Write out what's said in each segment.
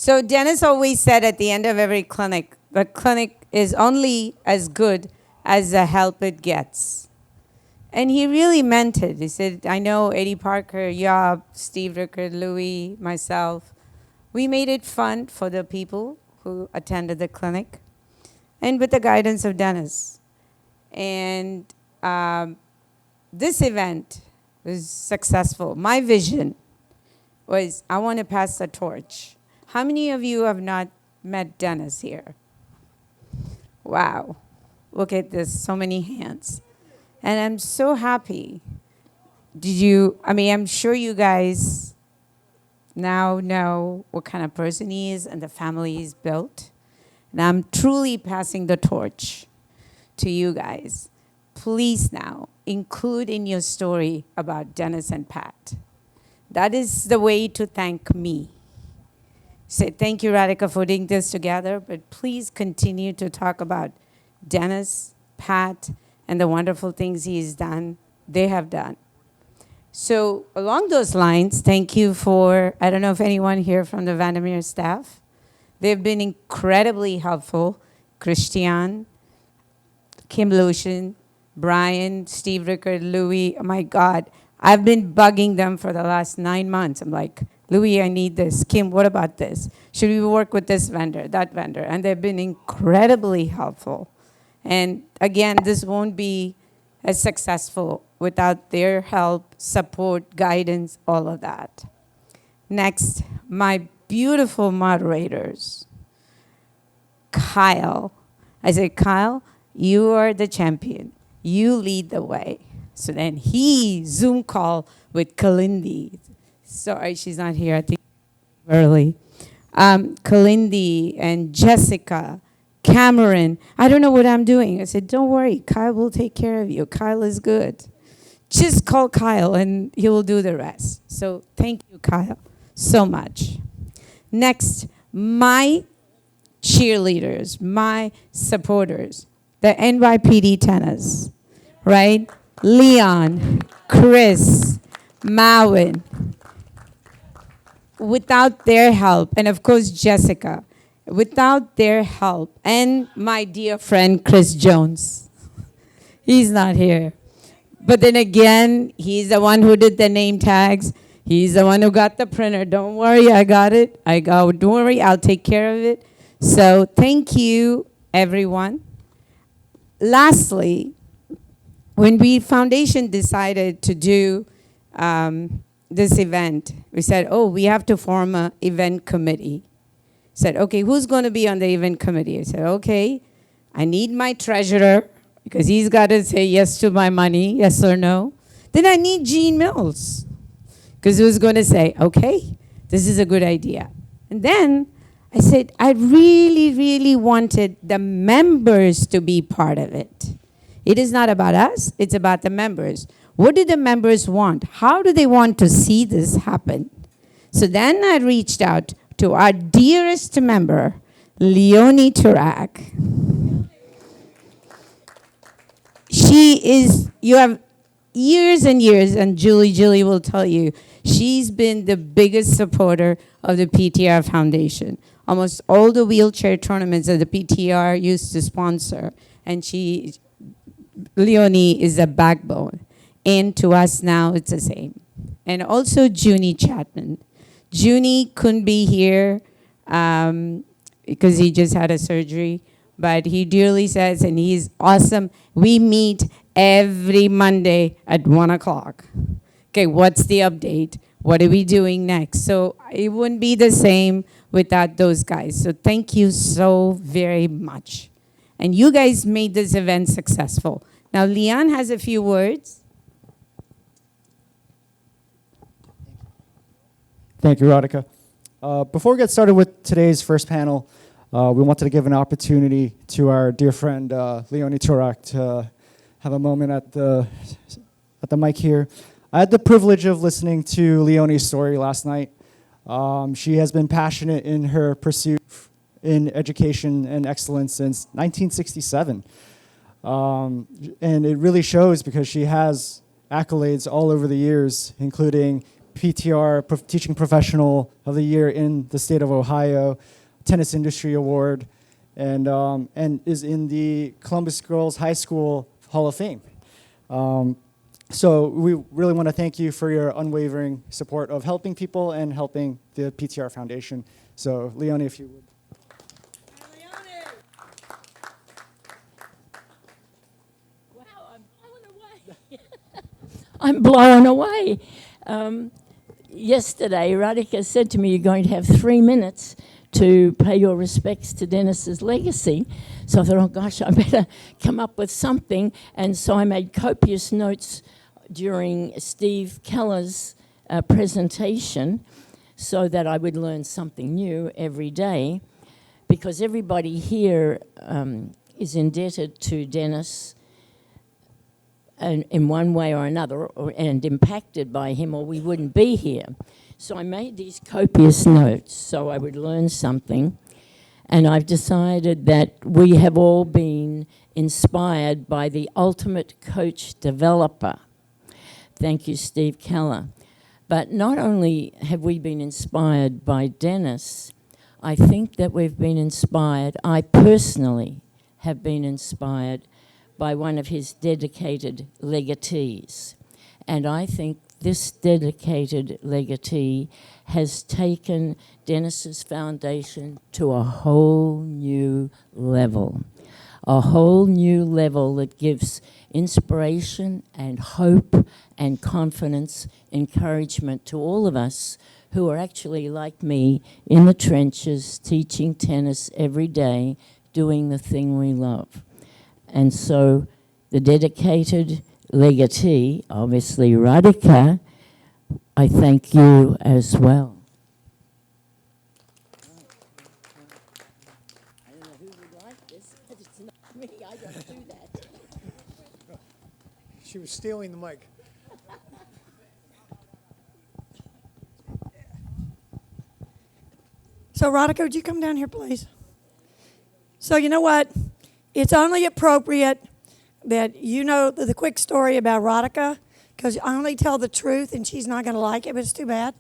So Dennis always said at the end of every clinic, the clinic is only as good as the help it gets. And he really meant it. He said, I know Eddie Parker, Yob, Steve Rickard, Louis, myself, we made it fun for the people who attended the clinic and with the guidance of Dennis. And this event was successful. My vision was I want to pass the torch. How many of you have not met Dennis here? Wow. Look at this, so many hands. And I'm so happy. I'm sure you guys now know what kind of person he is and the family he's built. And I'm truly passing the torch to you guys. Please now include in your story about Dennis and Pat. That is the way to thank me. Say thank you, Radhika, for putting this together, but please continue to talk about Dennis, Pat, and the wonderful things they have done. So along those lines, thank you for, I don't know if anyone here from the Vandermeer staff, they've been incredibly helpful. Christian, Kim Lucian, Brian, Steve Rickard, Louis, oh my God. I've been bugging them for the last 9 months. I'm like, Louis, I need this. Kim, what about this? Should we work with this vendor, that vendor? And they've been incredibly helpful. And again, this won't be as successful without their help, support, guidance, all of that. Next, my beautiful moderators. Kyle. I said, Kyle, you are the champion. You lead the way. So then he Zoom call with Kalindi. Sorry, she's not here. I think early. Kalindi and Jessica, Cameron. I don't know what I'm doing. I said, don't worry. Kyle will take care of you. Kyle is good. Just call Kyle and he will do the rest. So thank you, Kyle, so much. Next, my cheerleaders, my supporters, the NYPD tennis, right? Leon, Chris, Mawin. Without their help, and of course Jessica, without their help, and my dear friend Chris Jones, he's not here. But then again, he's the one who did the name tags. He's the one who got the printer. Don't worry, I got it. Don't worry, I'll take care of it. So thank you, everyone. Lastly, when we foundation decided to do this event, we said, we have to form an event committee. Said, okay, who's going to be on the event committee? I said, okay, I need my treasurer because he's got to say yes to my money, yes or no. Then I need Gene Mills because who's going to say, okay, this is a good idea. And then I said, I really, really wanted the members to be part of it. It is not about us, it's about the members. What do the members want? How do they want to see this happen? So then I reached out to our dearest member, Leonie Turak. You have years and years, and Julie will tell you, she's been the biggest supporter of the PTR Foundation. Almost all the wheelchair tournaments that the PTR used to sponsor, and Leonie is a backbone. And to us now, it's the same. And also Junie Chapman. Junie couldn't be here because he just had a surgery, but he dearly says, and he's awesome, we meet every Monday at 1 o'clock. Okay, what's the update? What are we doing next? So it wouldn't be the same without those guys. So thank you so very much. And you guys made this event successful. Now, Leon has a few words. Thank you, Radhika. Before we get started with today's first panel, we wanted to give an opportunity to our dear friend Leonie Turak to have a moment at the mic here. I had the privilege of listening to Leonie's story last night. She has been passionate in her pursuit in education and excellence since 1967. And it really shows because she has accolades all over the years, including PTR Teaching Professional of the Year in the state of Ohio, Tennis Industry Award, and is in the Columbus Girls High School Hall of Fame. So we really want to thank you for your unwavering support of helping people and helping the PTR Foundation. So Leonie, if you would. I'm blown away. Yesterday, Radhika said to me, you're going to have 3 minutes to pay your respects to Dennis's legacy. So I thought, oh gosh, I better come up with something. And so I made copious notes during Steve Keller's presentation so that I would learn something new every day, because everybody here is indebted to Dennis in one way or another, and impacted by him, or we wouldn't be here. So I made these copious notes so I would learn something, and I've decided that we have all been inspired by the ultimate coach developer. Thank you, Steve Keller. But not only have we been inspired by Dennis, I think that we've been inspired, I personally have been inspired by one of his dedicated legatees. And I think this dedicated legatee has taken Dennis's foundation to a whole new level. A whole new level that gives inspiration and hope and confidence, encouragement to all of us who are actually like me in the trenches, teaching tennis every day, doing the thing we love. And so the dedicated legatee, obviously Radhika, I thank you as well. I don't know who would like this, but it's not me. I don't do that. She was stealing the mic. So, Radhika, would you come down here, please? So, you know what? It's only appropriate that you know the quick story about Radhika, because I only tell the truth, and she's not going to like it, but it's too bad.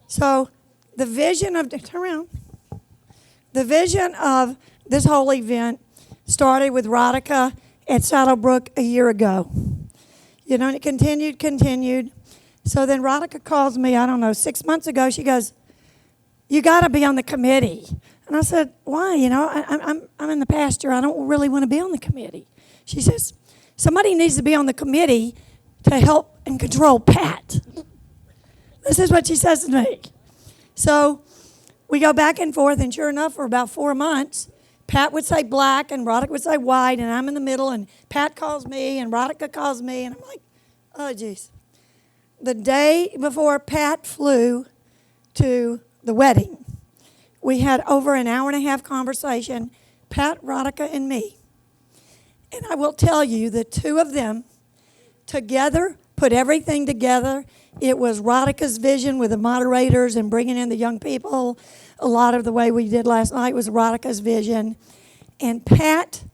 So, the vision of, turn around. The vision of this whole event started with Radhika at Saddlebrook a year ago. You know, and it continued. So then Radhika calls me, I don't know, 6 months ago. She goes, you got to be on the committee. And I said, why? You know, I'm in the pasture. I don't really want to be on the committee. She says, somebody needs to be on the committee to help and control Pat. This is what she says to me. So we go back and forth, and sure enough, for about 4 months, Pat would say black, and Radhika would say white, and I'm in the middle, and Pat calls me, and Radhika calls me, and I'm like, oh, geez. The day before Pat flew to the wedding, we had over an hour and a half conversation, Pat, Radhika, and me. And I will tell you, the two of them together put everything together. It was Radhika's vision with the moderators and bringing in the young people. A lot of the way we did last night was Radhika's vision. And Pat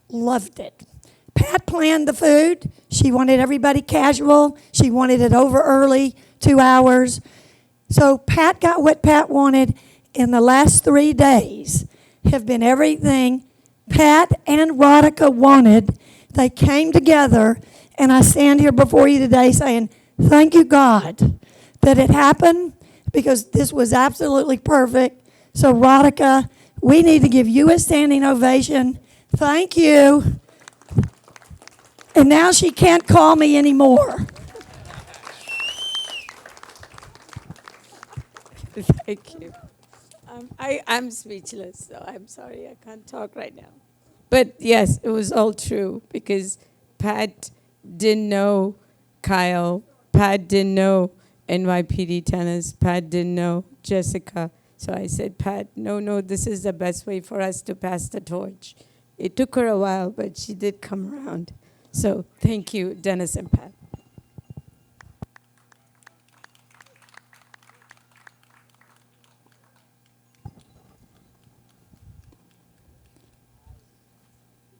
loved it. Pat planned the food. She wanted everybody casual. She wanted it over early, 2 hours. So Pat got what Pat wanted. In the last 3 days have been everything Pat and Radhika wanted. They came together, and I stand here before you today saying, thank you, God, that it happened, because this was absolutely perfect. So, Radhika, we need to give you a standing ovation. Thank you. And now she can't call me anymore. Thank you. I'm speechless, so I'm sorry I can't talk right now. But yes, it was all true, because Pat didn't know Kyle. Pat didn't know NYPD tennis. Pat didn't know Jessica. So I said, Pat, no, this is the best way for us to pass the torch. It took her a while, but she did come around. So thank you, Dennis and Pat.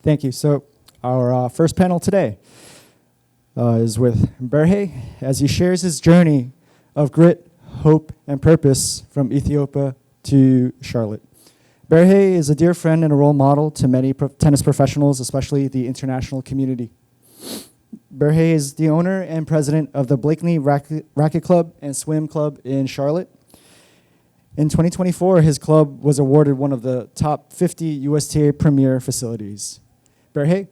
Thank you. So our first panel today is with Berhe as he shares his journey of grit, hope, and purpose from Ethiopia to Charlotte. Berhe is a dear friend and a role model to many tennis professionals, especially the international community. Berhe is the owner and president of the Blakeney Racket Club and Swim Club in Charlotte. In 2024, his club was awarded one of the top 50 USTA premier facilities. Berhe?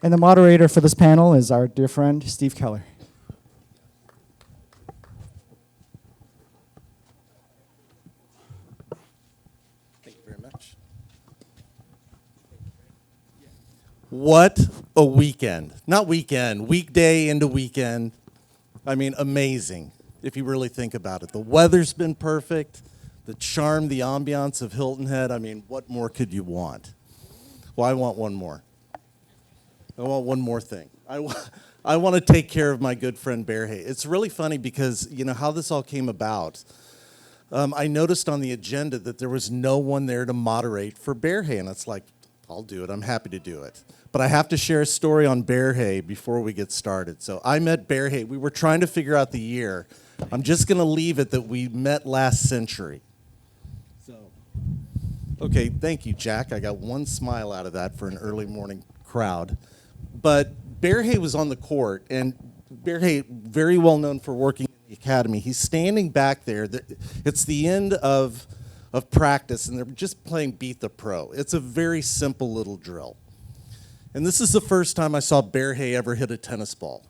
And the moderator for this panel is our dear friend, Steve Keller. Thank you very much. What a weekend. Not weekend, weekday into weekend. I mean, amazing, if you really think about it. The weather's been perfect. The charm, the ambiance of Hilton Head. I mean, what more could you want? Well, I want one more. I want one more thing. I want to take care of my good friend Berhe. It's really funny because, you know, how this all came about. I noticed on the agenda that there was no one there to moderate for Berhe, and it's like, I'll do it. I'm happy to do it. But I have to share a story on Berhe before we get started. So I met Berhe. We were trying to figure out the year. I'm just going to leave it that we met last century. So, okay, thank you, Jack. I got one smile out of that for an early morning crowd. But Berhe was on the court, and Berhe, very well known for working in the academy. He's standing back there. It's the end of practice, and they're just playing Beat the Pro. It's a very simple little drill. And this is the first time I saw Berhe ever hit a tennis ball.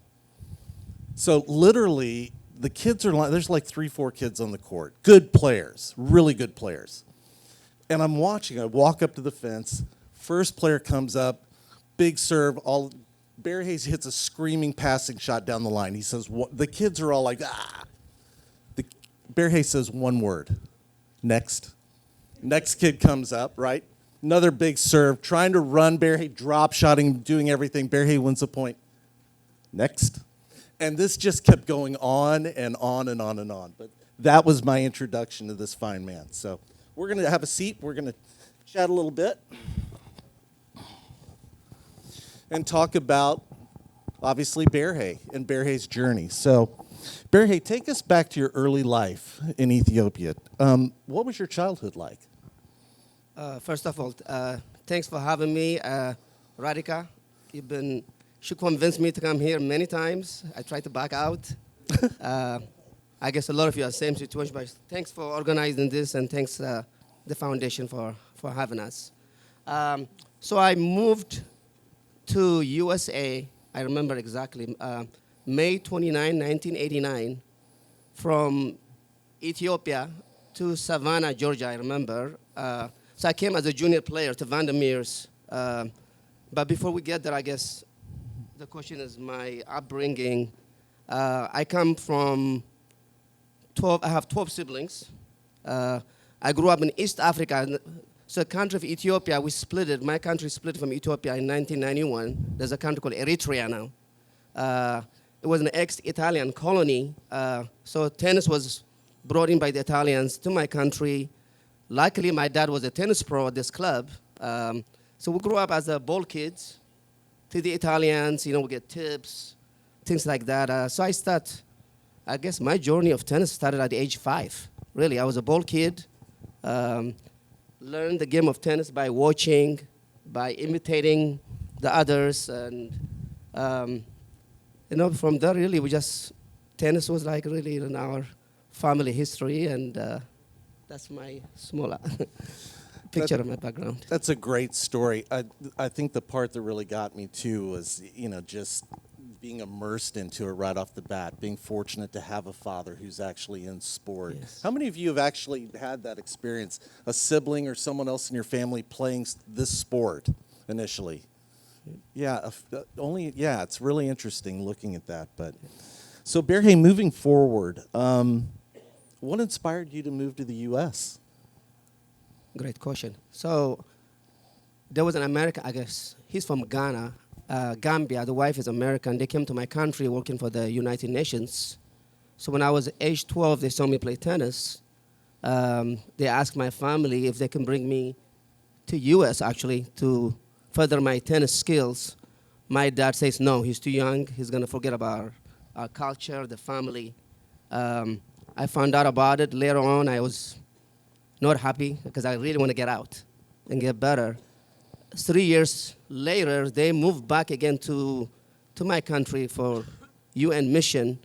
So literally, the kids are there's like 3-4 kids on the court. Good players, really good players. And I'm watching. I walk up to the fence. First player comes up, big serve. Berhe hits a screaming passing shot down the line. He says, the kids are all like, ah. Berhe says one word, next. Next kid comes up, right? Another big serve, trying to run. Berhe drop shotting, doing everything. Berhe wins a point. Next. And this just kept going on and on and on and on. But that was my introduction to this fine man. So we're going to have a seat. We're going to chat a little bit and talk about, obviously, Berhe and Berhe's journey. So, Berhe, take us back to your early life in Ethiopia. What was your childhood like? First of all, thanks for having me, Radhika. She convinced me to come here many times. I tried to back out. I guess a lot of you are the same situation, but thanks for organizing this, and thanks the foundation for having us. So I moved to USA, I remember exactly, May 29, 1989, from Ethiopia to Savannah, Georgia, I remember. So I came as a junior player to Vandermeer's. But before we get there, I guess the question is my upbringing. I come from I have 12 siblings. I grew up in East Africa. So the country of Ethiopia, we split it. My country split from Ethiopia in 1991. There's a country called Eritrea now. It was an ex-Italian colony. So tennis was brought in by the Italians to my country. Luckily, my dad was a tennis pro at this club. So we grew up as ball kids to the Italians. You know, we get tips, things like that. So I guess my journey of tennis started at the age 5. Really, I was a ball kid. Learned the game of tennis by watching, by imitating the others, and from there really tennis was like really in our family history, and that's my small picture of my background. That's a great story. I think the part that really got me too was, just being immersed into it right off the bat, being fortunate to have a father who's actually in sport. Yes. How many of you have actually had that experience, a sibling or someone else in your family playing this sport initially? Yeah, it's really interesting looking at that. But so Berhe, moving forward, what inspired you to move to the U.S.? Great question. So there was an American, I guess, he's from Ghana, Gambia. The wife is American. They came to my country working for the United Nations. So when I was age 12, they saw me play tennis. They asked my family if they can bring me to U.S. actually to further my tennis skills. My dad says, no, he's too young. He's going to forget about our culture, the family. I found out about it later on. I was not happy because I really want to get out and get better. 3 years later, they moved back again to my country for UN mission.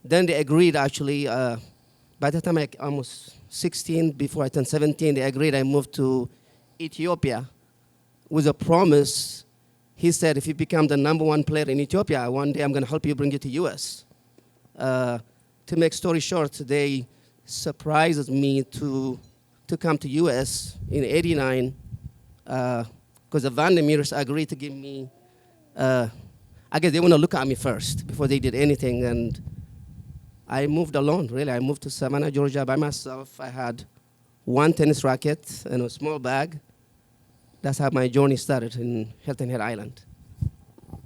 Then they agreed, actually, by the time I almost 16, before I turned 17, they agreed I moved to Ethiopia with a promise. He said, if you become the #1 player in Ethiopia, one day I'm going to help you bring you to US. To make story short, they surprised me to come to US in '89 because the Vandemirs agreed to give me, I guess they want to look at me first before they did anything. And I moved alone, really. I moved to Savannah, Georgia by myself. I had one tennis racket and a small bag. That's how my journey started in Hilton Head Island.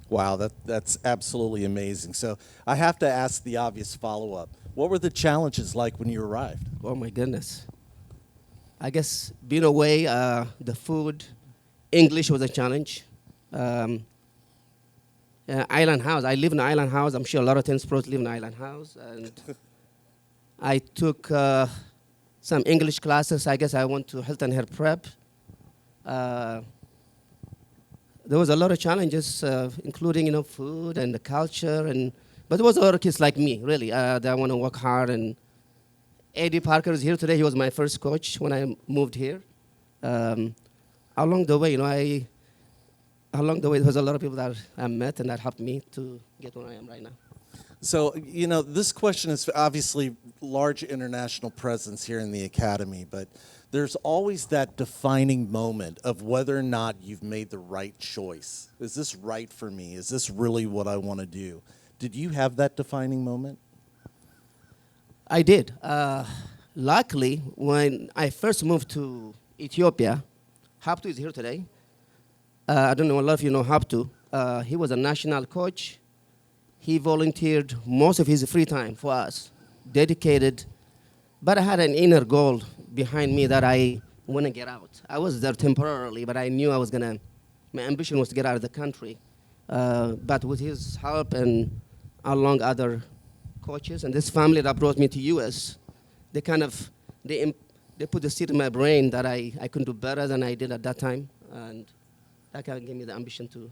Wow, that's absolutely amazing. So I have to ask the obvious follow-up. What were the challenges like when you arrived? Oh, my goodness. I guess being away, the food, English was a challenge. Island house. I live in an island house. I'm sure a lot of tennis pros live in an island house. And I took some English classes. I guess I went to Hilton Head Prep. There was a lot of challenges, including food and the culture, but there was a lot of kids like me, really, that want to work hard. And Eddie Parker is here today. He was my first coach when I moved here. Along the way, there was a lot of people that I met and that helped me to get where I am right now. So, this question is obviously large international presence here in the academy, but there's always that defining moment of whether or not you've made the right choice. Is this right for me? Is this really what I want to do? Did you have that defining moment? I did. Luckily, when I first moved to Ethiopia, Habtu is here today. I don't know, a lot of you know Habtu. He was a national coach. He volunteered most of his free time for us, dedicated. But I had an inner goal behind me that I want to get out. I was there temporarily, but I knew my ambition was to get out of the country. But with his help and along other coaches and this family that brought me to US, they put the seed in my brain that I could do better than I did at that time. And that kind of gave me the ambition to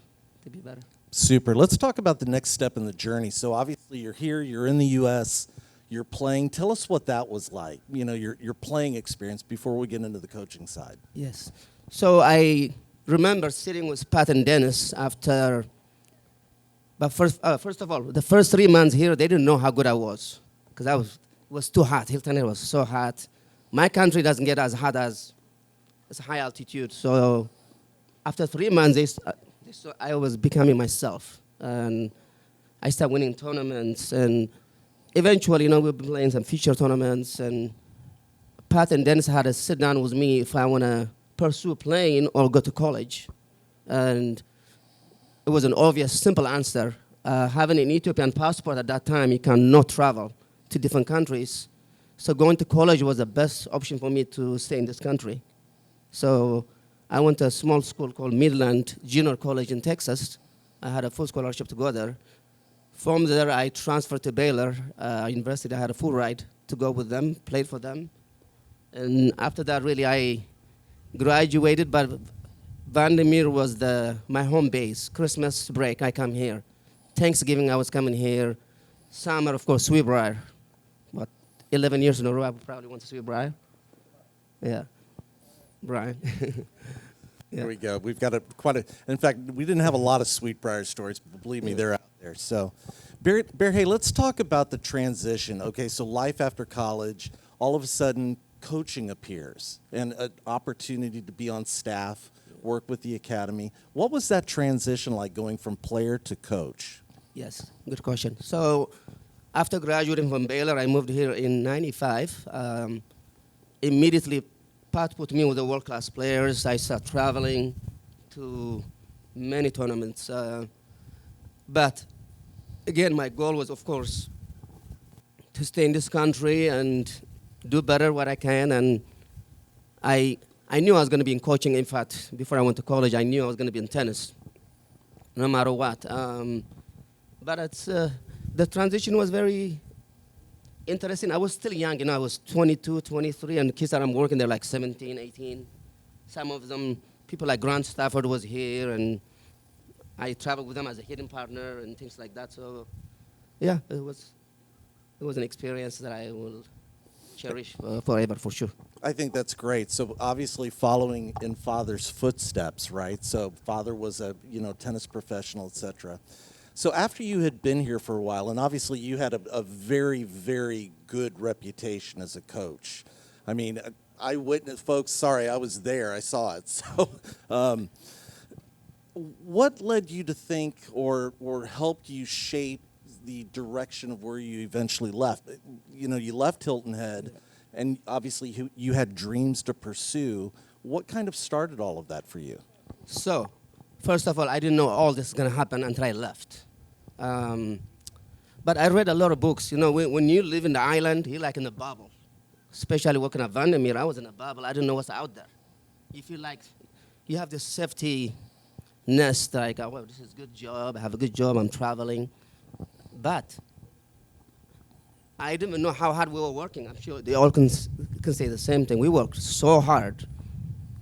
be better. Super. Let's talk about the next step in the journey. So obviously you're here, you're in the US, you're playing. Tell us what that was like, your playing experience before we get into the coaching side. Yes. So I remember sitting with Pat and Dennis after, but first of all, the first 3 months here, they didn't know how good I was because it was too hot. Hilton Head was so hot. My country doesn't get as hot as high altitude. So after 3 months, I was becoming myself. And I started winning tournaments. And eventually, we've been playing some feature tournaments. And Pat and Dennis had to sit down with me if I want to pursue playing or go to college. And it was an obvious, simple answer. Having an Ethiopian passport at that time, you cannot travel to different countries. So going to college was the best option for me to stay in this country. So I went to a small school called Midland Junior College in Texas. I had a full scholarship to go there. From there, I transferred to Baylor University. I had a full ride to go with them, played for them. And after that, really, I graduated, but Vandermeer was my home base. Christmas break, I come here. Thanksgiving, I was coming here. Summer, of course, Sweetbriar. 11 years in a row, I probably went to Sweetbriar. Yeah. Brian. Here we go. We've got in fact, we didn't have a lot of Sweetbriar stories, but believe me, they're out there. So, Berhe, let's talk about the transition. Okay, so life after college, all of a sudden, coaching appears and an opportunity to be on staff, work with the academy. What was that transition like going from player to coach? Yes, good question. So, after graduating from Baylor, I moved here in '95. Immediately, Pat put me with the world-class players. I started traveling to many tournaments. But again, my goal was, of course, to stay in this country and do better what I can. And I knew I was going to be in coaching. In fact, before I went to college, I knew I was going to be in tennis. no matter what. But the transition was very interesting. I was still young, I was 22, 23, and the kids that I'm working, they're like 17, 18. Some of them, people like Grant Stafford was here, and I traveled with them as a hidden partner and things like that. So, yeah, it was an experience that I will cherish forever, for sure. I think that's great. So obviously following in father's footsteps, right? So father was a tennis professional, etc. So after you had been here for a while, and obviously you had a very, very good reputation as a coach. I mean, I witnessed, folks, sorry, I was there, I saw it. So what led you to think or helped you shape the direction of where you eventually left? You left Hilton Head, and obviously you had dreams to pursue. What kind of started all of that for you? So, first of all, I didn't know all this is going to happen until I left. But I read a lot of books. When you live in the island, you're like in a bubble. Especially working at Vandermeer, I was in a bubble. I didn't know what's out there. You feel like you have this safety nest, like, oh, well, this is a good job. I have a good job. I'm traveling. But I didn't know how hard we were working. I'm sure they all can say the same thing. We worked so hard.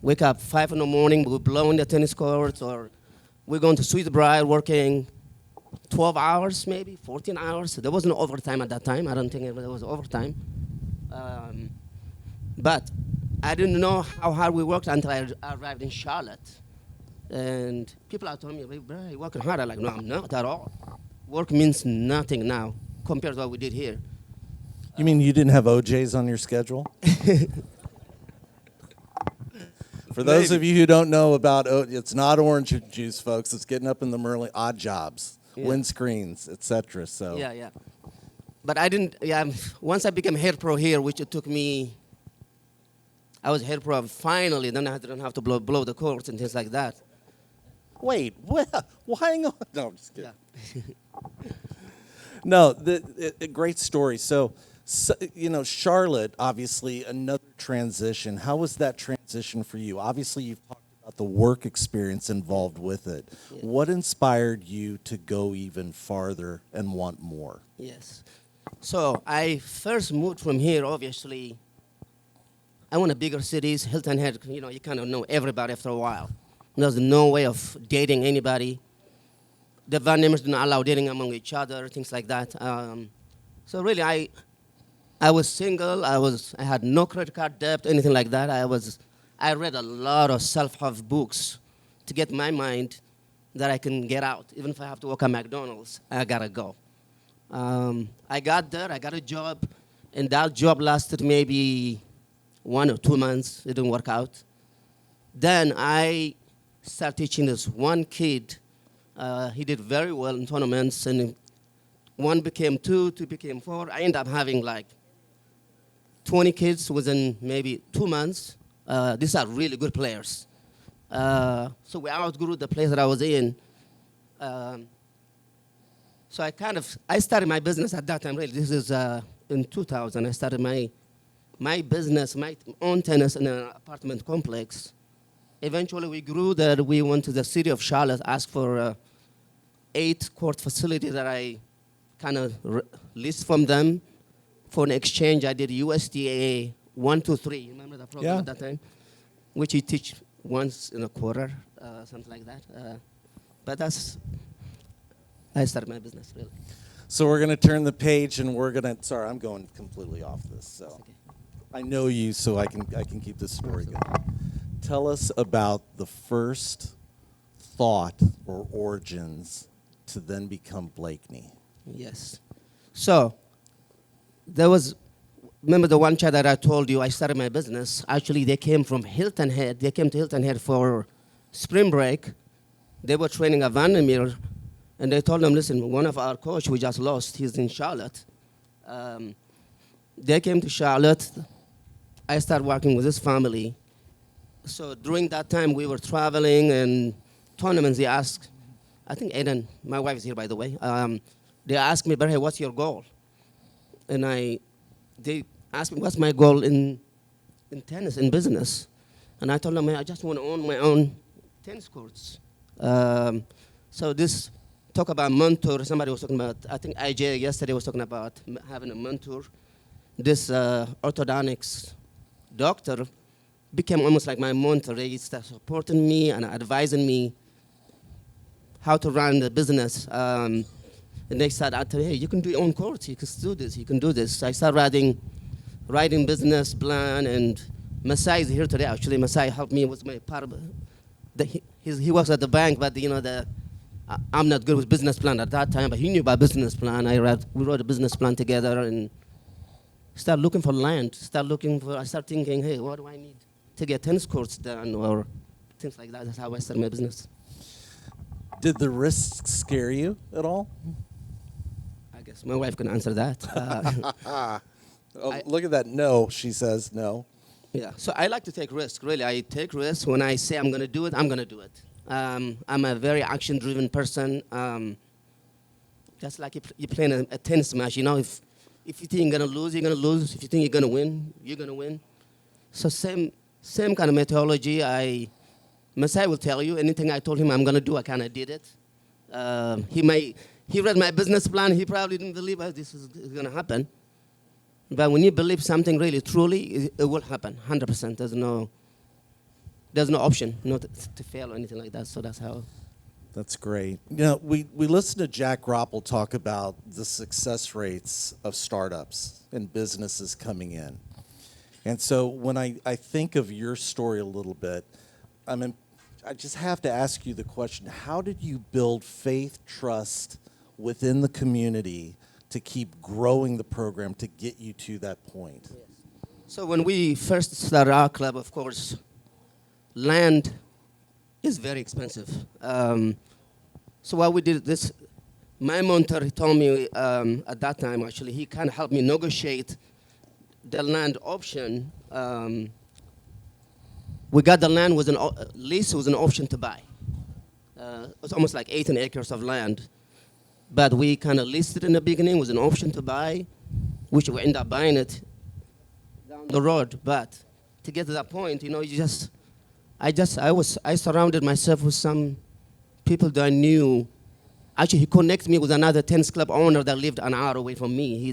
Wake up 5 in the morning, we're blowing the tennis courts, or we're going to Sweet Briar working 12 hours, maybe 14 hours. There was no overtime at that time. I don't think there was overtime. But I didn't know how hard we worked until I arrived in Charlotte. And people are telling me, bro, you're working hard. I'm like, no, I'm not at all. Work means nothing now compared to what we did here. You mean you didn't have OJs on your schedule? For those of you who don't know about it's not orange juice, folks. It's getting up in the early odd jobs, windscreens, etc. So yeah. But I didn't. Yeah, once I became head pro here, which it took me. I was head pro finally. Then I didn't have to blow the courts and things like that. Wait, why? No, I'm just kidding. Yeah. No, a great story. So, Charlotte, obviously, another transition. How was that transition for you? Obviously, you've talked about the work experience involved with it. Yeah. What inspired you to go even farther and want more? Yes. So, I first moved from here, obviously. I went to bigger cities. Hilton Head, you kind of know everybody after a while. There's no way of dating anybody. The Van Nemers didn't allow dating among each other, things like that. So really, I was single. I had no credit card debt, anything like that. I read a lot of self-help books to get my mind that I can get out. Even if I have to work at McDonald's, I gotta go. I got there. I got a job, and that job lasted maybe 1 or 2 months. It didn't work out. Then I started teaching this one kid. He did very well in tournaments, and 1 became 2, 2 became 4. I ended up having like 20 kids within maybe 2 months. These are really good players. So we outgrew the place that I was in. So I started my business at that time, really. This is in 2000. I started my business, my own tennis in an apartment complex. Eventually, we grew that. We went to the city of Charlotte, asked for 8-court facility that I kind of leased from them. For an exchange, I did USDA 1, 2, 3. Remember that program at that time? Which you teach once in a quarter, something like that. But I started my business, really. So we're going to turn the page, and sorry, I'm going completely off this. So Okay. I know you, so I can keep this story going. Tell us about the first thought or origins to then become Blakeney. Yes. So remember the one child that I told you I started my business? Actually, they came from Hilton Head. They came to Hilton Head for spring break. They were training at Vandermeer, and they told them, listen, one of our coach we just lost, he's in Charlotte. They came to Charlotte. I started working with this family. So during that time, we were traveling and tournaments. They asked, I think Aiden, my wife is here, by the way. They asked me, Berhe, what's your goal? And they asked me, what's my goal in tennis, in business? And I told them, I just want to own my own tennis courts. So this talk about mentor, somebody was talking about, I think IJ yesterday was talking about having a mentor. This orthodontics doctor became almost like my mentor. He started supporting me and advising me how to run the business. And they said, I tell you, hey, you can do your own course. You can do this. You can do this. So I started writing business plan. And Masai is here today. Actually, Masai helped me. Was my part of he works at the bank, but I'm not good with business plan at that time. But he knew about business plan. We wrote a business plan together and start looking for land. I start thinking, hey, what do I need to get tennis courts done or things like that. That's how I started my business. Did the risks scare you at all? I guess my wife can answer that. Look at that. No, she says no. Yeah, so I like to take risks. Really, I take risks. When I say I'm going to do it, I'm going to do it. I'm a very action-driven person. Just like you're playing a tennis match. If you think you're going to lose, you're going to lose. If you think you're going to win, you're going to win. So same kind of methodology. Masai will tell you anything I told him I'm going to do, I kind of did it. He read my business plan. He probably didn't believe this is going to happen. But when you believe something really, truly, it will happen, 100%. There's no option not to fail or anything like that. So that's how. That's great. We listened to Jack Groppel talk about the success rates of startups and businesses coming in. And so when I think of your story a little bit, I just have to ask you the question, how did you build faith, trust within the community to keep growing the program to get you to that point? Yes. So when we first started our club, of course, land is very expensive. So what we did this, my mentor told me at that time, actually, he kind of helped me negotiate the land option. We got the land, lease was an option to buy. It was almost like 18 acres of land. But we kind of leased it in the beginning, was an option to buy, which we ended up buying it down the road. But to get to that point, I surrounded myself with some people that I knew. Actually, he connected me with another tennis club owner that lived an hour away from me.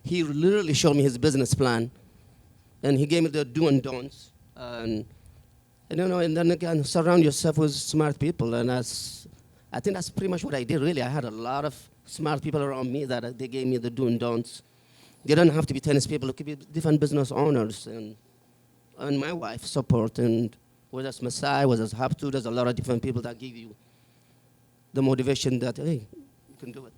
He literally showed me his business plan, and he gave me the do and don'ts. And then again, surround yourself with smart people, and I think that's pretty much what I did. Really, I had a lot of smart people around me that they gave me the do and don'ts. They don't have to be tennis people; it could be different business owners, and my wife support, and whether it's Masai, whether it's Haptu, there's a lot of different people that give you the motivation that, hey, you can do it.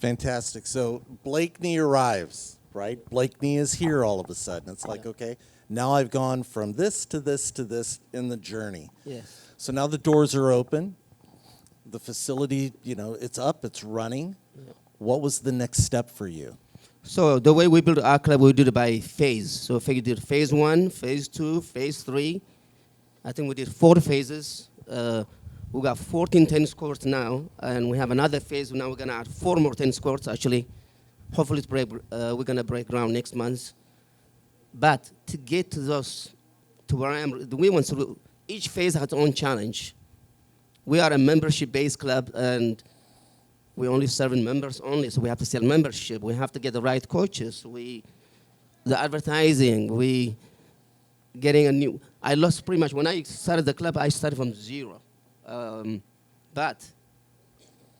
Fantastic. So Blakeney arrives, right? Blakeney is here all of a sudden. It's like, okay, now I've gone from this to this to this in the journey. Yes. So now the doors are open. The facility, it's up, it's running. Yeah. What was the next step for you? So the way we built our club, we did it by phase. So we did phase 1, phase 2, phase 3. I think we did 4 phases. We got 14 tennis courts now, and we have another phase. Now we're going to add 4 more tennis courts, actually. Hopefully we're going to break ground next month. But to get to where I am, we went through, each phase has its own challenge. We are a membership-based club, and we're only serving members only, so we have to sell membership. We have to get the right coaches. The advertising, I lost pretty much, when I started the club, I started from 0. But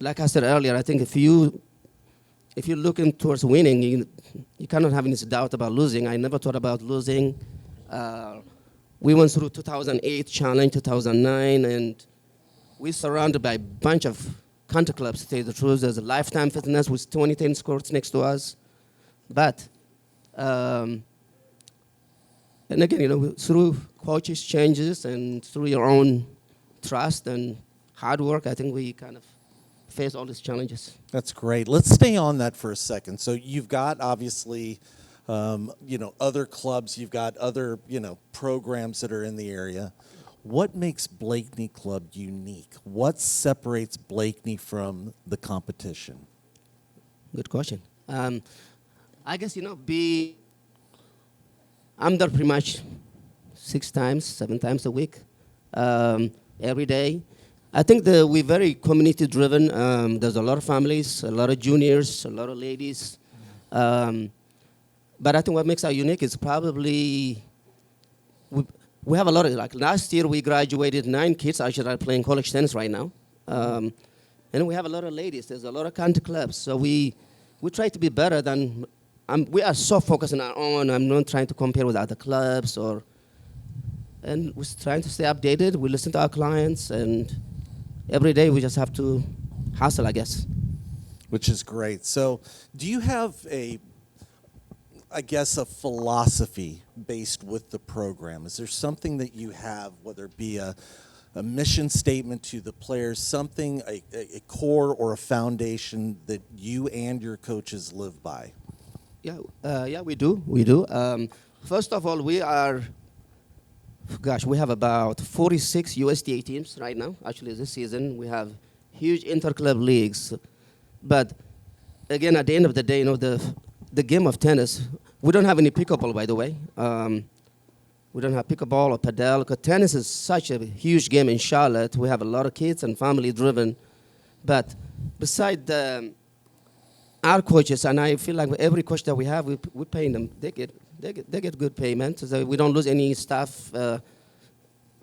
like I said earlier, I think if you're looking towards winning, you cannot have any doubt about losing. I never thought about losing. We went through 2008 challenge, 2009, and we're surrounded by a bunch of country clubs, to tell you the truth. There's a Lifetime Fitness with 20 tennis courts next to us. But, and again, through coaches changes and through your own trust and hard work, I think we kind of face all these challenges. That's great. Let's stay on that for a second. So you've got, obviously, other clubs. You've got other, programs that are in the area. What makes Blakeney Club unique? What separates Blakeney from the competition? Good question. I guess, I'm there pretty much 6 times, 7 times a week, every day. I think that we're very community driven. There's a lot of families, a lot of juniors, a lot of ladies. But I think what makes us unique is probably we have a lot of, like last year we graduated 9 kids actually are playing college tennis right now. And we have a lot of ladies. There's a lot of country clubs. So we try to be better than, we are so focused on our own. I'm not trying to compare with other clubs and we're trying to stay updated. We listen to our clients and every day we just have to hustle, I guess. Which is great. So do you have a philosophy based with the program? Is there something that you have, whether it be a mission statement to the players, something, a core or a foundation that you and your coaches live by? Yeah, we do. We do. First of all, we have about 46 USTA teams right now. Actually, this season, we have huge inter-club leagues. But again, at the end of the day, the game of tennis, we don't have any pickleball, by the way. We don't have pickleball or padel, because tennis is such a huge game in Charlotte. We have a lot of kids and family-driven. But beside our coaches, and I feel like every coach that we have, we pay them. They get good payment. So we don't lose any staff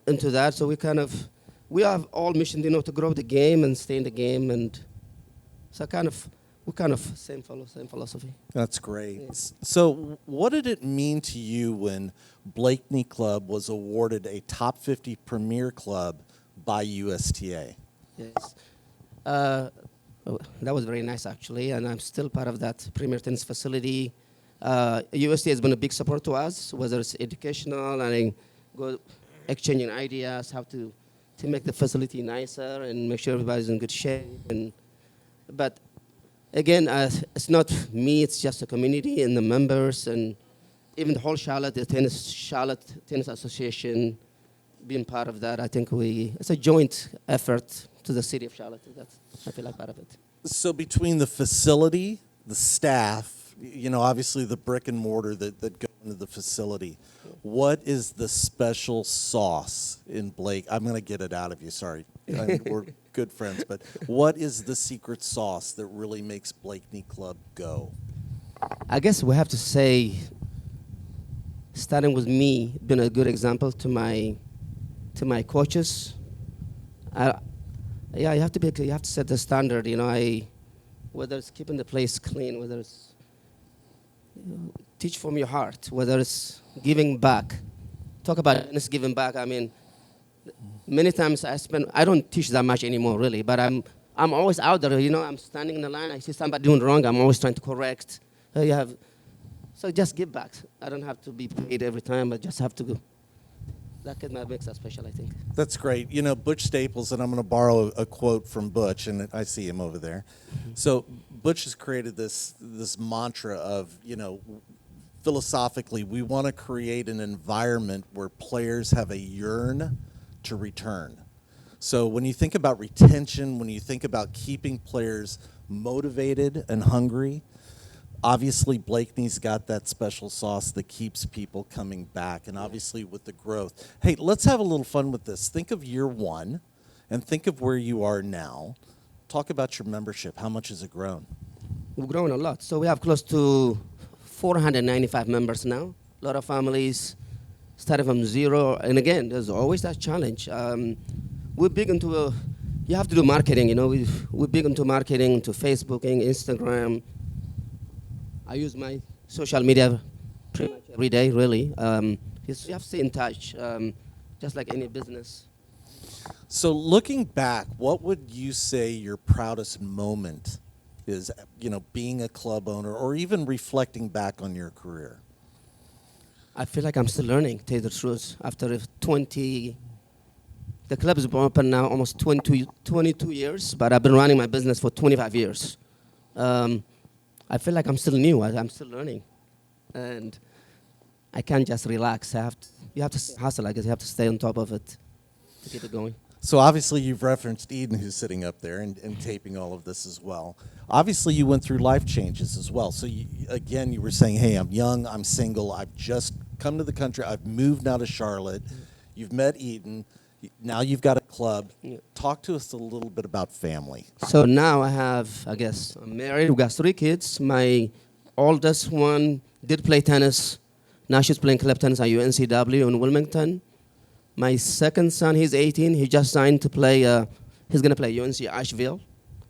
into that. So we have all mission, to grow the game and stay in the game, and so same philosophy. That's great. Yeah. So what did it mean to you when Blakeney Club was awarded a top 50 premier club by USTA? Yes. That was very nice, actually, and I'm still part of that premier tennis facility. USTA has been a big support to us, whether it's educational and go exchanging ideas, how to make the facility nicer and make sure everybody's in good shape. But again, it's not me, it's just the community and the members and even the whole Charlotte Tennis Association being part of that. I think it's a joint effort to the city of Charlotte. I feel like part of it. So between the facility, the staff, obviously the brick and mortar that go into the facility, what is the special sauce in Blake? I'm going to get it out of you, sorry. We're good friends, but what is the secret sauce that really makes Blakeney Club go? I guess we have to say, starting with me, being a good example to my coaches. You have to set the standard. Whether it's keeping the place clean, whether it's teach from your heart, whether it's giving back. Talk about tennis giving back. I mean, many times I don't teach that much anymore, really, but I'm always out there, I'm standing in the line, I see somebody doing wrong, I'm always trying to correct. So just give back. I don't have to be paid every time, I just have to go. That makes us special, I think. That's great. Butch Staples, and I'm going to borrow a quote from Butch, and I see him over there. Mm-hmm. So Butch has created this mantra of, philosophically, we want to create an environment where players have a yearn to return. So when you think about retention, when you think about keeping players motivated and hungry, obviously Blakeney's got that special sauce that keeps people coming back, and obviously with the growth. Hey, let's have a little fun with this. Think of year one and think of where you are now. Talk about your membership. How much has it grown? We've grown a lot. So we have close to 495 members now. A lot of families started from zero. And again, there's always that challenge. We're big into, you have to do marketing, we're big into marketing, into Facebooking, Instagram. I use my social media pretty much every day, really. You have to stay in touch, just like any business. So looking back, what would you say your proudest moment is, being a club owner or even reflecting back on your career? I feel like I'm still learning, to tell you the truth. After the club has been open now almost 22 years, but I've been running my business for 25 years. I feel like I'm still new. I'm still learning, and I can't just relax. You have to hustle. I guess you have to stay on top of it to keep it going. So obviously you've referenced Eden, who's sitting up there and taping all of this as well. Obviously you went through life changes as well. So you were saying, hey, I'm young, I'm single, I've just come to the country, I've moved now to Charlotte. You've met Eden. Now you've got a club. Yeah. Talk to us a little bit about family. So now I have, I guess, I'm married. We got 3 kids. My oldest one did play tennis. Now she's playing club tennis at UNCW in Wilmington. My second son, he's 18. He just signed to play. He's going to play UNC Asheville.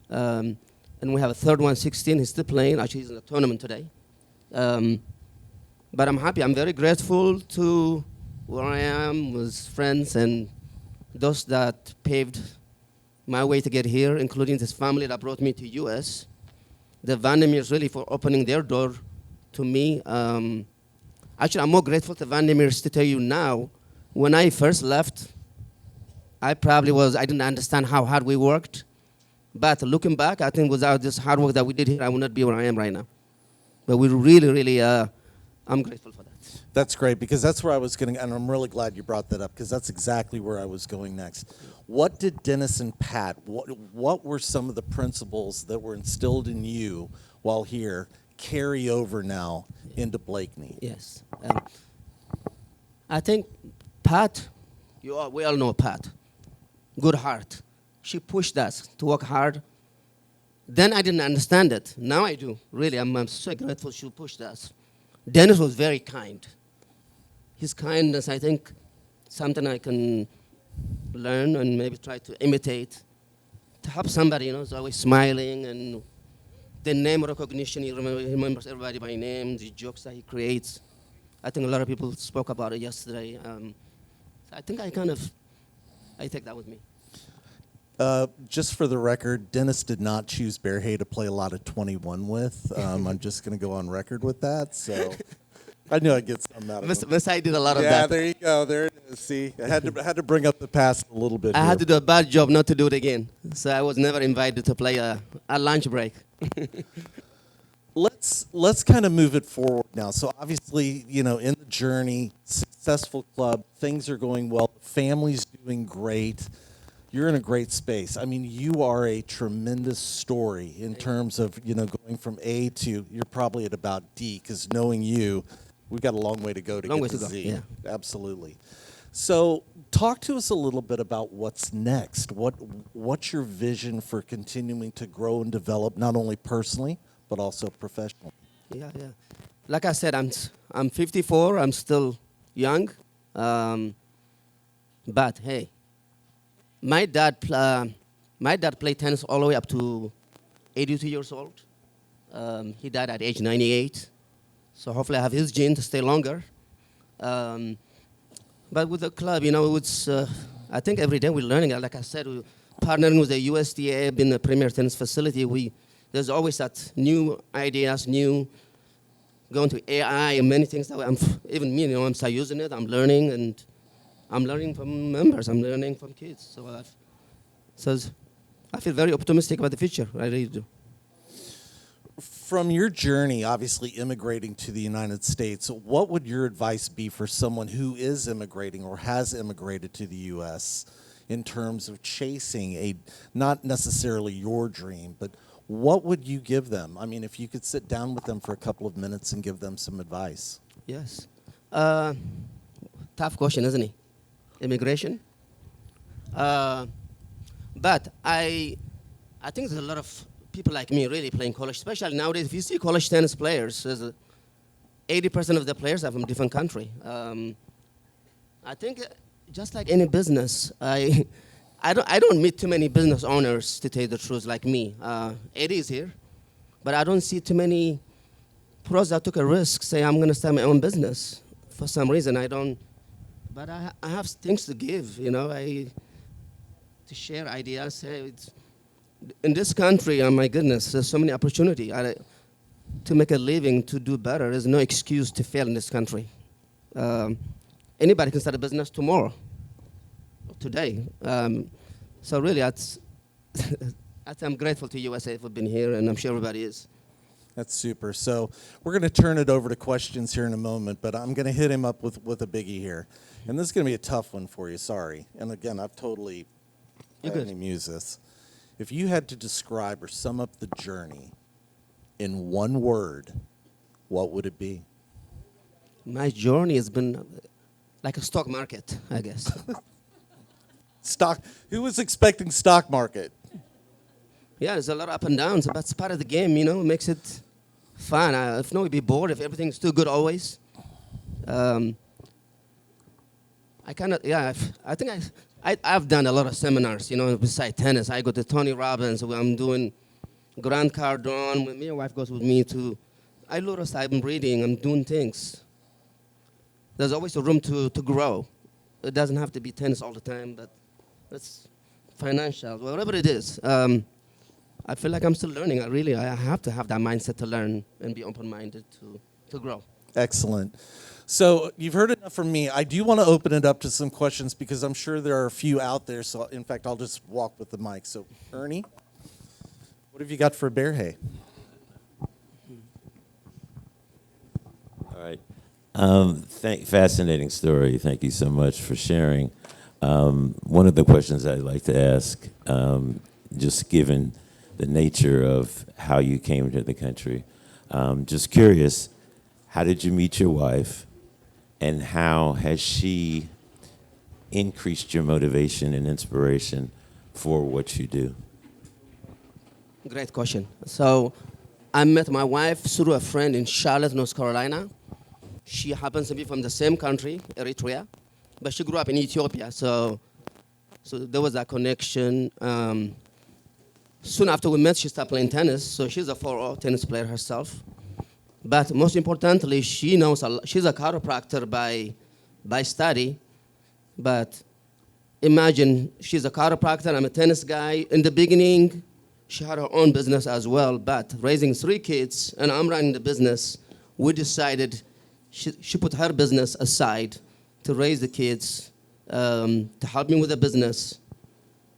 And we have a third one, 16. He's still playing. Actually, he's in a tournament today. But I'm happy. I'm very grateful to where I am with friends and those that paved my way to get here, including this family that brought me to U.S. The Vandermeers really for opening their door to me. Actually, I'm more grateful to Vandermeers to tell you now. When I first left, I didn't understand how hard we worked. But looking back, I think without this hard work that we did here, I would not be where I am right now. But we really, really, I'm grateful for that. That's great, because that's where I was going, and I'm really glad you brought that up, because that's exactly where I was going next. What did Dennis and Pat, what were some of the principles that were instilled in you while here carry over now into Blakeney? Yes. I think Pat, we all know Pat, good heart. She pushed us to work hard. Then I didn't understand it. Now I do. Really, I'm so grateful she pushed us. Dennis was very kind. His kindness, I think, something I can learn and maybe try to imitate. To help somebody, he's always smiling, and the name recognition, he remembers everybody by name, the jokes that he creates. I think a lot of people spoke about it yesterday. I think I take that with me. Just for the record, Dennis did not choose Berhe to play a lot of 21 with. I'm just going to go on record with that. So I knew I'd get some out of it. Miss I did a lot of that. Yeah, there you go. There it is. See, I had to bring up the past a little bit. I here. had to do a bad job not to do it again. So I was never invited to play a lunch break. Let's kind of move it forward now. So obviously, in the journey, successful club, things are going well, family's doing great. You're in a great space. I mean, you are a tremendous story in terms of, going from A to, you're probably at about D, because knowing you, we've got a long way to go to get to Z. Yeah. Absolutely. So talk to us a little bit about what's next. What's your vision for continuing to grow and develop, not only personally, but also professionally? Yeah. Like I said, I'm 54. I'm still young. But hey, my dad played tennis all the way up to 82 years old. He died at age 98. So hopefully I have his gene to stay longer. But with the club, it's I think every day we're learning. Like I said, we're partnering with the USDA, being the premier tennis facility. There's always that new ideas, going to AI and many things that even me, I'm still using it. I'm learning, and I'm learning from members. I'm learning from kids. So I feel very optimistic about the future. I really do. From your journey, obviously immigrating to the United States, what would your advice be for someone who is immigrating or has immigrated to the U.S. in terms of chasing not necessarily your dream, but what would you give them? I mean, if you could sit down with them for a couple of minutes and give them some advice. Yes. Tough question, isn't it? Immigration. But I think there's a lot of people like me really playing college, especially nowadays. If you see college tennis players, 80% of the players are from different country. I think just like any business, I don't meet too many business owners, to tell you the truth, like me. Eddie is here, but I don't see too many pros that took a risk, say I'm going to start my own business. For some reason, I don't. But I have things to give, to share ideas. In this country, oh my goodness, there's so many opportunities to make a living, to do better. There's no excuse to fail in this country. Anybody can start a business tomorrow, today. So really, I'm grateful to USA for being here, and I'm sure everybody is. That's super. So we're going to turn it over to questions here in a moment, but I'm going to hit him up with a biggie here. And this is going to be a tough one for you, sorry. And again, I've totally mused this. If you had to describe or sum up the journey in one word, what would it be? My journey has been like a stock market, I guess. Who was expecting stock market? Yeah, there's a lot of up and downs, but that's part of the game, It makes it fun. If not, we'd be bored if everything's too good always. I think I've done a lot of seminars, besides tennis. I go to Tony Robbins. I'm doing Grant Cardone. My wife goes with me to. I'm reading. I'm doing things. There's always a room to grow. It doesn't have to be tennis all the time, but it's financial, whatever it is. I feel like I'm still learning. I have to have that mindset to learn and be open-minded to grow. Excellent. So you've heard enough from me. I do want to open it up to some questions because I'm sure there are a few out there. So in fact, I'll just walk with the mic. So Ernie, what have you got for Berhe? All right. Fascinating story. Thank you so much for sharing. One of the questions I'd like to ask, just given the nature of how you came to the country, just curious, how did you meet your wife, and how has she increased your motivation and inspiration for what you do? Great question. So I met my wife through a friend in Charlotte, North Carolina. She happens to be from the same country, Eritrea, but she grew up in Ethiopia. So there was that connection. Soon after we met, she started playing tennis. So she's a 4-0 tennis player herself. But most importantly, she's a chiropractor by study. But imagine she's a chiropractor, I'm a tennis guy. In the beginning, she had her own business as well. But raising 3 kids, and I'm running the business, we decided she put her business aside to raise the kids, to help me with the business.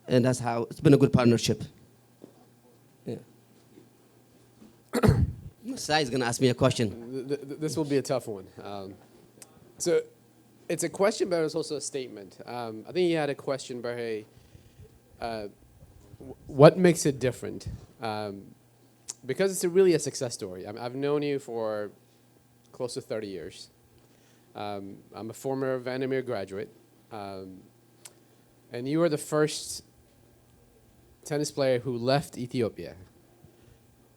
And that's how it's been a good partnership. Yeah. Sai is going to ask me a question. This will be a tough one. So it's a question, but it's also a statement. I think you had a question, Berhe. What makes it different? Because it's really a success story. I've known you for close to 30 years. I'm a former Vandermeer graduate. And you were the first tennis player who left Ethiopia.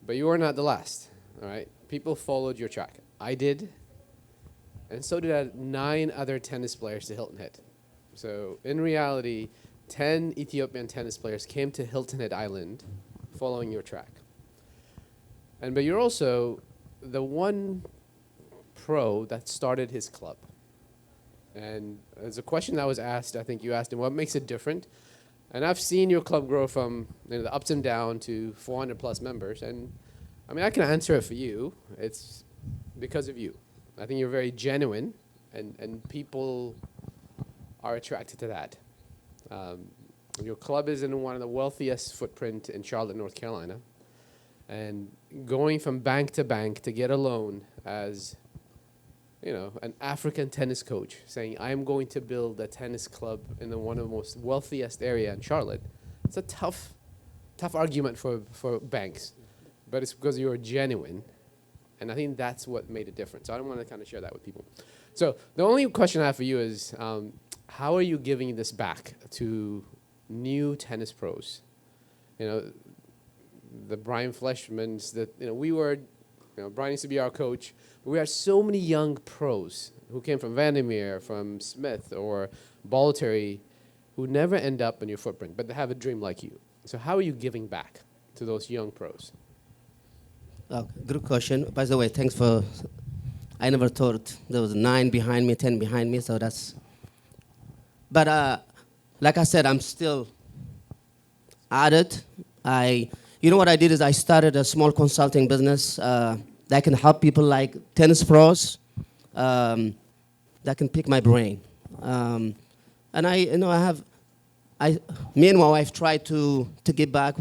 But you were not the last, all right? People followed your track. I did, and so did 9 other tennis players to Hilton Head. So in reality, 10 Ethiopian tennis players came to Hilton Head Island following your track. But you're also the one pro that started his club. And there's a question that was asked, I think you asked him, what makes it different? And I've seen your club grow from the ups and downs to 400 plus members. And I mean, I can answer it for you. It's because of you. I think you're very genuine, and people are attracted to that. Your club is in one of the wealthiest footprint in Charlotte, North Carolina. And going from bank to get a loan as an African tennis coach, saying, I'm going to build a tennis club in one of the most wealthiest area in Charlotte. It's a tough argument for banks, but it's because you're genuine. And I think that's what made a difference. So I want to kind of share that with people. So the only question I have for you is, how are you giving this back to new tennis pros? The Brian Fleshmans that, we were, Brian used to be our coach. We had so many young pros who came from Vandermeer, from Smith, or Bolletary, who never end up in your footprint, but they have a dream like you. So how are you giving back to those young pros? Good question. By the way, thanks for, I never thought there was 9 behind me, 10 behind me, so that's, but like I said, I'm still at it. What I did is I started a small consulting business that can help people like tennis pros that can pick my brain. And me and my wife tried to give back.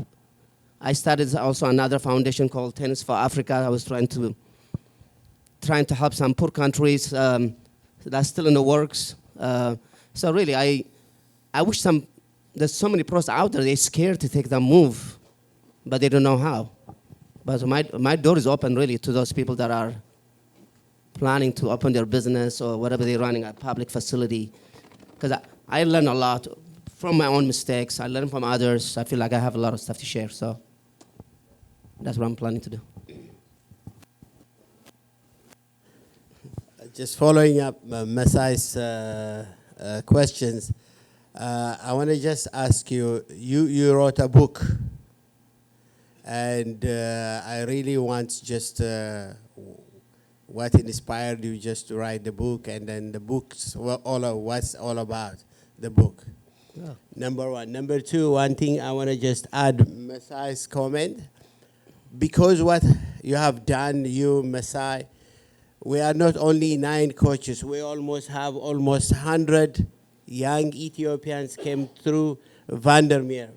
I started also another foundation called Tennis for Africa. I was trying to help some poor countries. That's still in the works. So really, I wish there's so many pros out there, they're scared to take that move, but they don't know how. But my door is open really to those people that are planning to open their business or whatever they're running a public facility. Because I learn a lot from my own mistakes. I learn from others. I feel like I have a lot of stuff to share. So that's what I'm planning to do. Just following up Masai's questions, I want to just ask you, you wrote a book, and I really want just what inspired you just to write the book, and then the book's what's all about the book. Yeah. Number one. Number two, one thing I want to just add Masai's comment, because what you have done, you, Masai, we are not only 9 coaches, we have almost 100 young Ethiopians came through Vandermeer.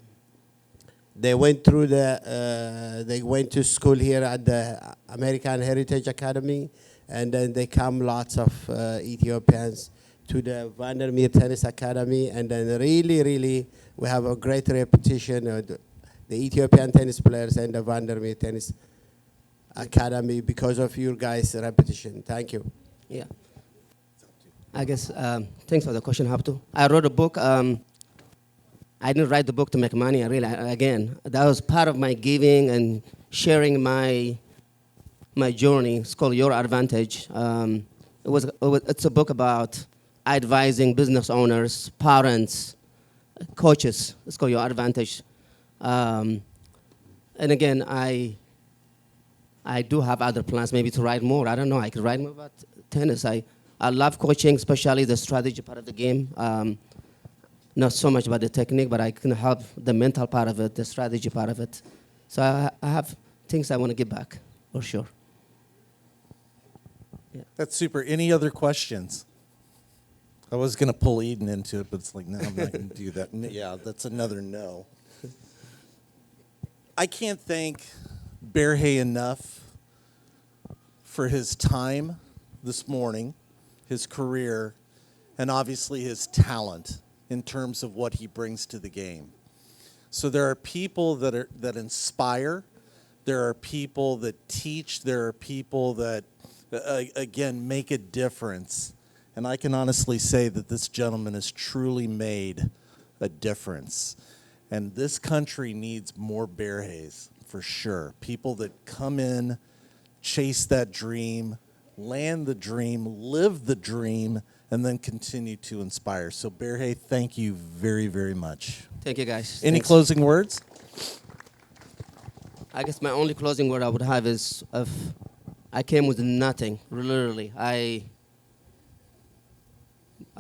They went through they went to school here at the American Heritage Academy, and then they come lots of Ethiopians to the Vandermeer Tennis Academy, and then really, we have a great reputation of the Ethiopian tennis players and the Vandermeer Tennis Academy because of your guys' repetition. Thank you. Yeah. I guess, thanks for the question, Habtu. I wrote a book. I didn't write the book to make money. Again, that was part of my giving and sharing my journey. It's called Your Advantage. It's a book about advising business owners, parents, coaches. It's called Your Advantage. And again, I do have other plans, maybe to write more. I don't know. I could write more about tennis. I love coaching, especially the strategy part of the game. Not so much about the technique, but I can help the mental part of it, the strategy part of it. So I have things I want to give back, for sure. Yeah. That's super. Any other questions? I was going to pull Eden into it, but it's like, no, I'm not going to do that. Yeah, that's another no. I can't thank Berhe enough for his time this morning, his career, and obviously his talent in terms of what he brings to the game. So there are people that inspire, there are people that teach, there are people that, again, make a difference. And I can honestly say that this gentleman has truly made a difference. And this country needs more Berhes, for sure. People that come in, chase that dream, land the dream, live the dream, and then continue to inspire. So Berhe, thank you very, very much. Thank you, guys. Any Thanks. closing words? I guess my only closing word I would have is I came with nothing, literally. I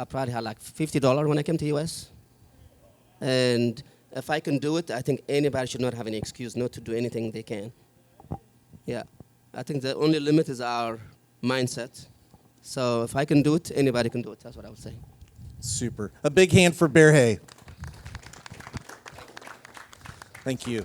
probably had like $50 when I came to US. And if I can do it, I think anybody should not have any excuse not to do anything they can. Yeah. I think the only limit is our mindset. So if I can do it, anybody can do it. That's what I would say. Super. A big hand for Berhe. Thank you.